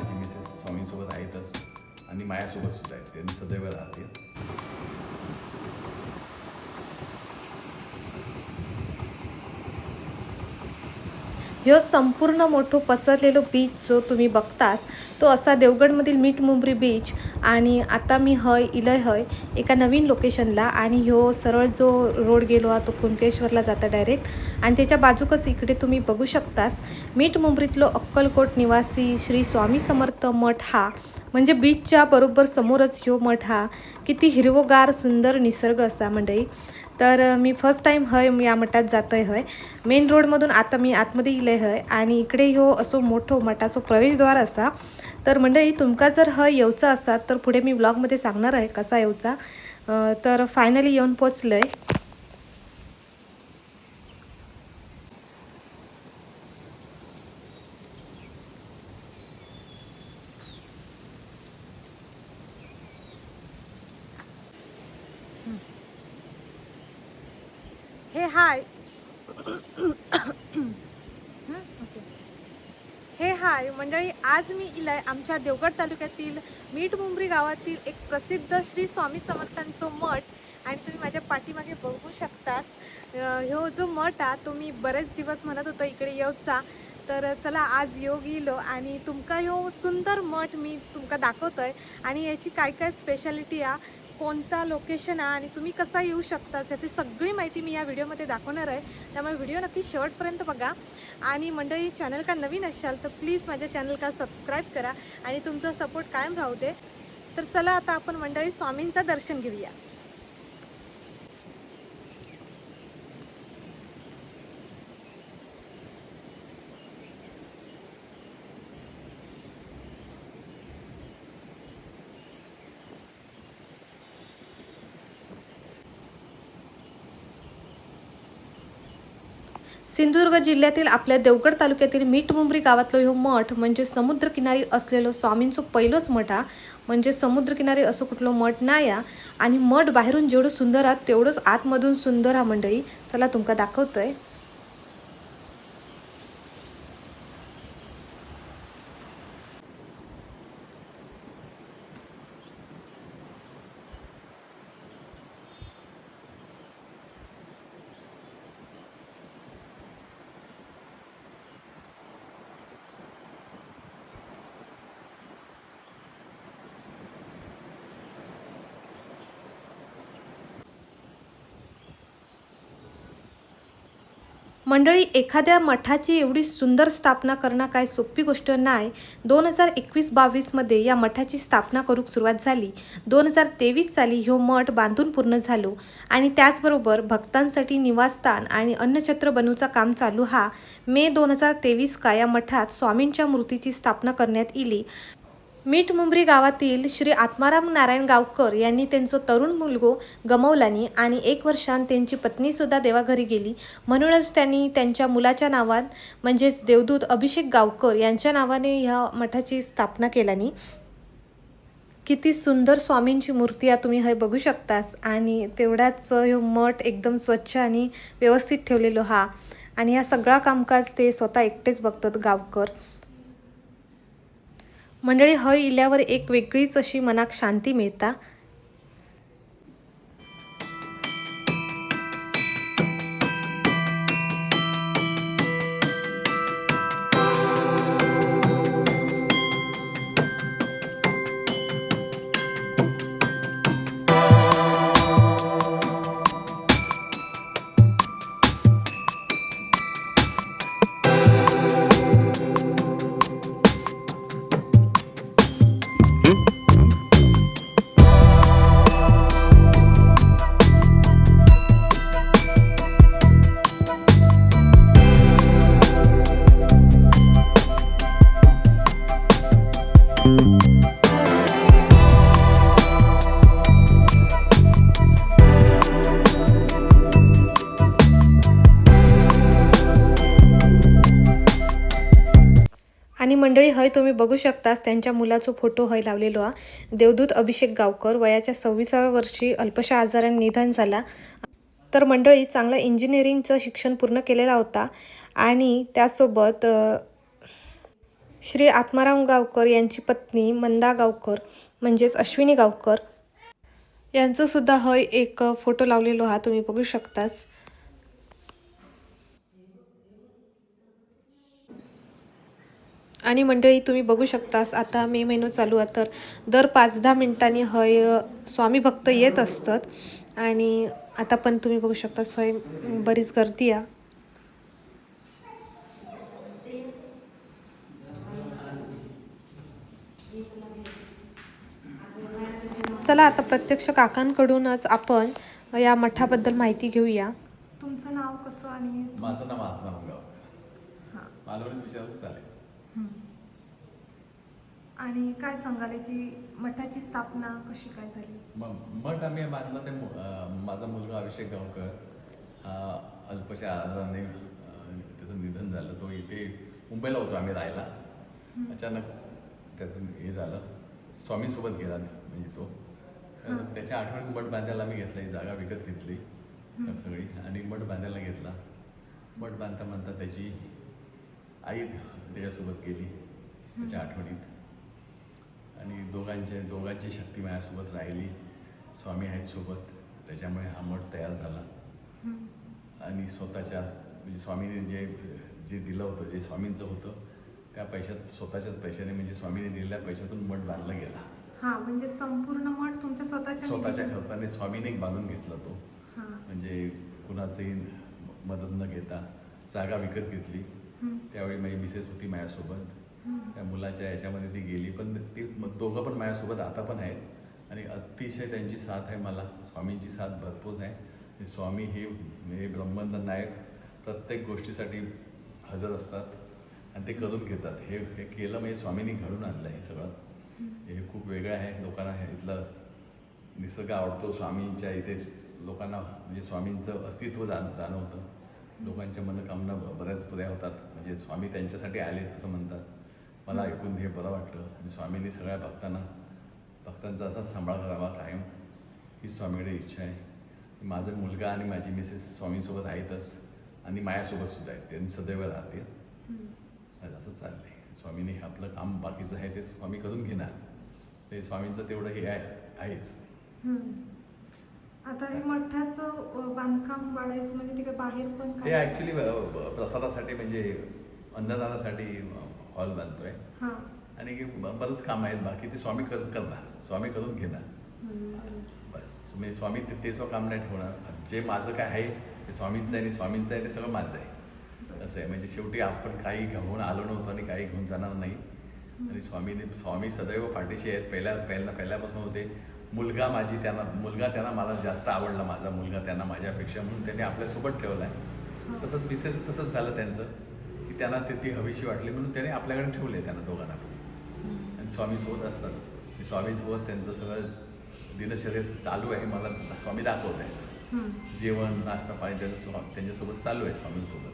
माझी मिसेस स्वामींसोबत आहेतच आणि माझ्यासोबत सुद्धा आहेत, त्यांनी सदैव राहते. ह्यो संपूर्ण मोठो पसरलेलो बीच जो तुम्ही बघतास तो असा देवगडमधील मीठ मुंबरी बीच. आणि आता मी इलय हय एका नवीन लोकेशनला आणि ह्यो सरळ जो रोड गेलो हा तो कुणकेश्वरला जाता डायरेक्ट. आणि त्याच्या बाजूकच इकडे तुम्ही बघू शकतास मीठ मुंबरीतलो अक्कलकोट निवासी श्री स्वामी समर्थ मठ हा म्हणजे बीचच्या बरोबर समोरच ह्यो मठ हा. किती हिरवोगार सुंदर निसर्ग असा मंडळी. तर मी फर्स्ट टाईम या मठात जातोय मेन रोडमधून आता मी आतमध्ये इले आणि इकडे ह्यो असो मोठो मठाचो प्रवेशद्वार असा. तर मंडळी तुमका जर येऊचा असा तर पुढे मी ब्लॉगमध्ये सांगणार आहे कसा येऊचा. तर फायनली येऊन पोचलंय. हे हाय हे हाय मंडळी, आज मी इलाय आमच्या देवगड तालुक्यातील मीठ मुंबरी गावातील एक प्रसिद्ध श्री स्वामी समर्थांचो मठ. आणि तुम्ही माझ्या पाठीमागे बघू शकतास ह्यो जो मठ हा तो मी बरेच दिवस म्हणत होतो इकडे येऊचा. तर चला आज योग इलो आणि तुमका ह्यो सुंदर मठ मी तुमका दाखवतोय आणि याची काय काय स्पेशालिटी आहे, कोणता लोकेशन आहे आणि तुम्ही कसा येऊ शकता याची सगळी माहिती मी या व्हिडिओमध्ये दाखवणार आहे. त्यामुळे व्हिडिओ नक्की शेवटपर्यंत बघा. आणि मंडळी चॅनल का नवीन असाल तर प्लीज माझ्या चॅनल का सबस्क्राईब करा आणि तुमचा सपोर्ट कायम राहू दे. तर चला आता आपण मंडळी स्वामींचं दर्शन घेऊया. सिंधुदुर्ग जिल्ह्यातील आपल्या देवगड तालुक्यातील मीठ मुंबरी गावातलं ह्यो मठ म्हणजे समुद्रकिनारी असलेलो स्वामींचो पहिलोच मठ हा. म्हणजे समुद्रकिनारी असं कुठलं मठ नाही हा. आणि मठ बाहेरून जेवढं सुंदर हा तेवढंच आतमधून सुंदर हा मंडळी. चला तुमका दाखवतोय. मंडळी एखाद्या मठाची एवढी सुंदर स्थापना करणं काय सोपी गोष्ट नाही. 2021-22मध्ये या मठाची स्थापना करूक सुरुवात झाली. 2023 साली ह्यो मठ बांधून पूर्ण झालो आणि त्याचबरोबर भक्तांसाठी निवासस्थान आणि अन्नछत्र बनवूचा काम चालू हा. मे 2023 का या मठात स्वामींच्या मूर्तीची स्थापना करण्यात इली. मीठ मुंबरी गावातील श्री आत्माराम नारायण गावकर यांनी त्यांचा तरुण मुलगो गमावलानी आणि 1 वर्षांत त्यांची पत्नीसुद्धा देवाघरी गेली. म्हणूनच त्यांनी त्यांच्या मुलाच्या नावात म्हणजेच देवदूत अभिषेक गावकर यांच्या नावाने ह्या मठाची स्थापना केल्यानी. किती सुंदर स्वामींची मूर्ती आहे तुम्ही हे बघू शकतास. आणि तेवढाच ह्यो मठ एकदम स्वच्छ आणि व्यवस्थित ठेवलेलो हा. आणि हा सगळा कामकाज ते स्वतः एकटेच बघतात गावकर मंडळी. इल्यावर एक वेगळीच अशी मनाक शांती मिळता. आणि मंडळी तुम्ही बघू शकतास त्यांच्या मुलाचा फोटो लावलेलो हा. देवदूत अभिषेक गावकर वयाच्या 26व्या वर्षी अल्पशा आजाराने निधन झाला. तर मंडळी चांगलं इंजिनिअरिंगचं शिक्षण पूर्ण केलेला होता आणि त्यासोबत श्री आत्माराम गावकर यांची पत्नी मंदा गावकर म्हणजेच अश्विनी गावकर यांचं सुद्धा हय एक फोटो लावलेलो हा तुम्ही बघू शकतास. आणि मंडळी तुम्ही बघू शकतास आता मे महिनो चालू आहे तर दर 5-10 मिनिटांनी हय स्वामी भक्त येत असतात आणि आता पण तुम्ही बघू शकतास हय बरीच गर्दी आहे. चला आता प्रत्यक्ष काकांकडूनच आपण या मठाबद्दल माहिती घेऊया. तुमचं नाव कसं आणि माझं नाव आत्माराम गावकर. हां मालवणीत विचारलं चालेल. आणि काय सांगाल याची मठाची स्थापना कशी काय झाली? मठ आम्ही बांधला ते माझा मुलगा अभिषेक गावकर हा अल्पशा आजाराने त्याचं निधन झालं. तो इथे मुंबईला होतो आम्ही राहायला. अचानक त्याचं हे झालं, स्वामीसोबत गेला म्हणजे तो. त्याच्या आठवणीत मठ बांधायला आम्ही घेतला. ही जागा विकत घेतली सगळी आणि मठ बांधायला घेतला. मठ बांधता बांधता त्याची आई त्याच्यासोबत गेली त्याच्या आठवणीत आणि दोघांची शक्ती माझ्यासोबत राहिली. स्वामी आहेत सोबत, त्याच्यामुळे हा मठ तयार झाला. आणि स्वतःच्या म्हणजे स्वामीने जे दिलं होतं, जे स्वामींचं होतं त्या पैशात, स्वतःच्याच पैशाने म्हणजे स्वामीने दिलेल्या पैशातून मठ बांधला गेला. हां म्हणजे संपूर्ण मठ तुमच्या स्वतःच्या खर्चाने स्वामीने बांधून घेतला तो. म्हणजे कुणाचंही मदत न घेता जागा विकत घेतली. त्यावेळी माझी मिसेस होती माझ्यासोबत. त्या मुलाच्या याच्यामध्ये ती गेली, पण ती दोघं पण माझ्यासोबत आता पण आहेत आणि अतिशय त्यांची साथ आहे. मला स्वामींची साथ भरपूर आहे. स्वामी हे ब्रह्मानंद नायक प्रत्येक गोष्टीसाठी हजर असतात आणि ते करून घेतात. हे केलं म्हणजे स्वामींनी घडून आणलं आहे सगळं. हे खूप वेगळं आहे. लोकांना इथलं निसर्ग आवडतो. स्वामींच्या इथे लोकांना म्हणजे स्वामींचं अस्तित्व जाणवतं. लोकांच्या मनोकामना बऱ्याच पुऱ्या होतात. म्हणजे स्वामी त्यांच्यासाठी आले असं म्हणतात. मला ऐकून हे बरं वाटलं. आणि स्वामींनी सगळ्या भक्तांचा असाच सांभाळ करावा कायम, ही स्वामीकडे इच्छा आहे. माझा मुलगा आणि माझी मिसेस स्वामींसोबत आहेतच आणि माझ्यासोबत सुद्धा आहेत. त्यांनी सदैव राहतील. असं चाललं आहे. स्वामींनी आपलं काम बाकीचं आहे ते स्वामी करून घेणार. ते स्वामींचं तेवढं हे आहेच. आता हे मठाचं बांधकाम वाढायचं म्हणजे तिकडे बाहेर पण ते ॲक्च्युली प्रसादासाठी म्हणजे अन्नदानासाठी हॉल बांधतोय आणि बरंच काम आहेत बाकी. ते स्वामी करणार, स्वामी करून घेणार बस. मी स्वामी ते काम नाही ठेवणार. जे माझं काय आहे ते स्वामींचं आहे आणि स्वामींचं आहे ते सगळं माझं आहे असं आहे. म्हणजे शेवटी आपण काही घेऊन आलो नव्हतो आणि काही घेऊन जाणार नाही. आणि स्वामी सदैव पाठीशी आहेत. पहिल्यापासून होते. मुलगा त्यांना मला जास्त आवडला. माझा मुलगा त्यांना माझ्यापेक्षा, म्हणून त्यांनी आपल्यासोबत ठेवला आहे. तसंच मिसेस तसंच झालं त्यांचं की त्यांना ती हवीशी वाटली म्हणून त्याने आपल्याकडे ठेवले त्यांना दोघांना. आणि स्वामीसोबत असतात. स्वामीसोबत त्यांचं सगळं दिनचर्या चालू आहे. मला स्वामी दाखवत आहे. जेवण नाश्ता पाणी त्यांच्यासोबत चालू आहे स्वामींसोबत.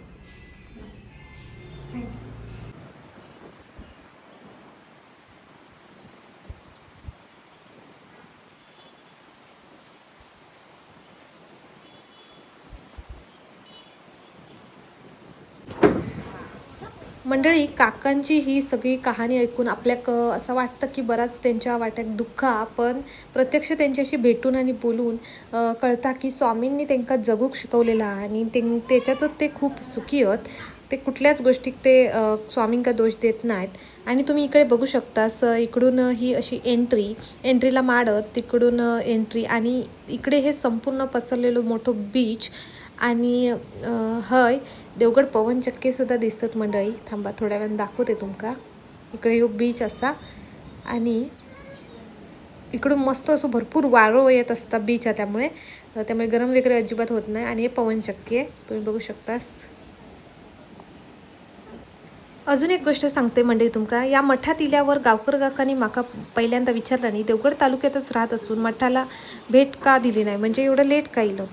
मंडळी, काकांची ही सगळी कहाणी ऐकून आपल्याक असं वाटतं की बराच त्यांच्या वाट्यात दुःख, पण प्रत्यक्ष त्यांच्याशी भेटून आणि बोलून कळता की स्वामींनी त्यांना जगूक शिकवलेला आणि त्याच्यातच ते खूप सुखी आहेत. ते कुठल्याच गोष्टीत ते स्वामींका दोष देत नाहीत. आणि तुम्ही इकडे बघू शकतास, इकडून ही अशी एंट्रीला माडत, तिकडून एंट्री आणि इकडे हे संपूर्ण पसरलेलं मोठं बीच आणि हय देवगड पवनचक्की सुद्धा दिसतात. मंडळी थांबा थोड्या वेळाने दाखवते तुमका. इकडे यो बीच असा आणि इकडून मस्त असं भरपूर वारं येत असतात बीच आहे त्यामुळे गरम वगैरे अजिबात होत नाही. आणि हे पवनचक्की आहे तुम्ही बघू शकतास. अजून एक गोष्ट सांगते मंडळी तुमका. या मठात इल्यावर गावकर काकांनी माका पहिल्यांदा विचारलं नाही, देवगड तालुक्यातच राहत असून मठाला भेट का दिली नाही, म्हणजे एवढं लेट का इलं.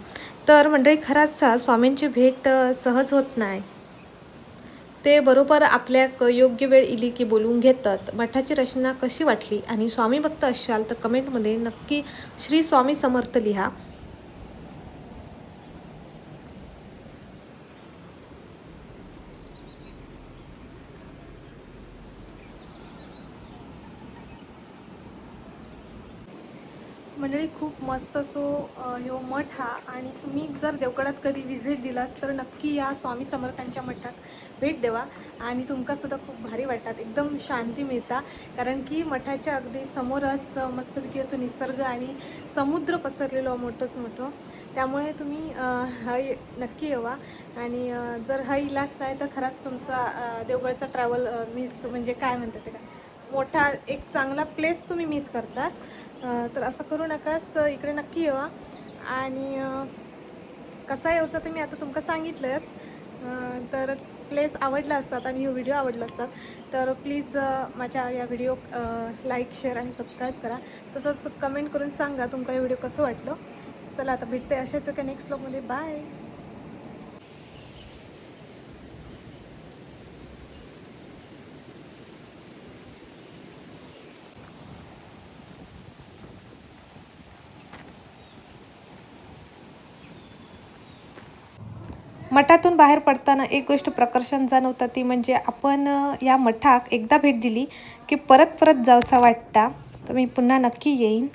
तर मंडळी खराच स्वामींची भेट सहज होत नाही. ते बरोबर आपल्या योग्य वेळ इली की बोलवून घेतात. मठाची रचना कशी वाटली आणि स्वामी भक्त असाल तर कमेंटमध्ये नक्की श्री स्वामी समर्थ लिहा. मंडळी खूप मस्त असो ह्यो मठ हा, आणि तुम्ही जर देवगडात कधी विजिट दिलास तर नक्की या स्वामी समर्थांच्या मठात भेट द्यावा आणि तुमकासुद्धा खूप भारी वाटतात, एकदम शांती मिळता. कारण की मठाच्या अगदी समोरच मस्तपैकी असं निसर्ग आणि समुद्र पसरलेलो मोठंच मोठं. त्यामुळे तुम्ही हय नक्की येवा. आणि जर हा इलाज नाही तर खराच तुमचा देवगडचा ट्रॅव्हल मिस, म्हणजे काय म्हणतात ते, काय मोठा एक चांगला प्लेस तुम्ही मिस करता. तर असं करू नकास, इकडे नक्की येवा. आणि कसा यायचा ते मी आता तुमका सांगितलंच. तर प्लेस आवडला असतात आणि हा व्हिडिओ आवडला असतात तर प्लीज माझ्या या व्हिडिओ लाईक, शेअर आणि सबस्क्राईब करा. तसंच कमेंट करून सांगा तुमका हे व्हिडिओ कसं वाटलं. चला आता भेटते अशाच एका नेक्स्ट ब्लॉगमध्ये. बाय. मठातून बाहेर पडताना एक गोष्ट प्रकर्षण जाणवतं, ती म्हणजे आपण या मठाक एकदा भेट दिली की परत परत जावंसं वाटतं. तर मी पुन्हा नक्की येईन.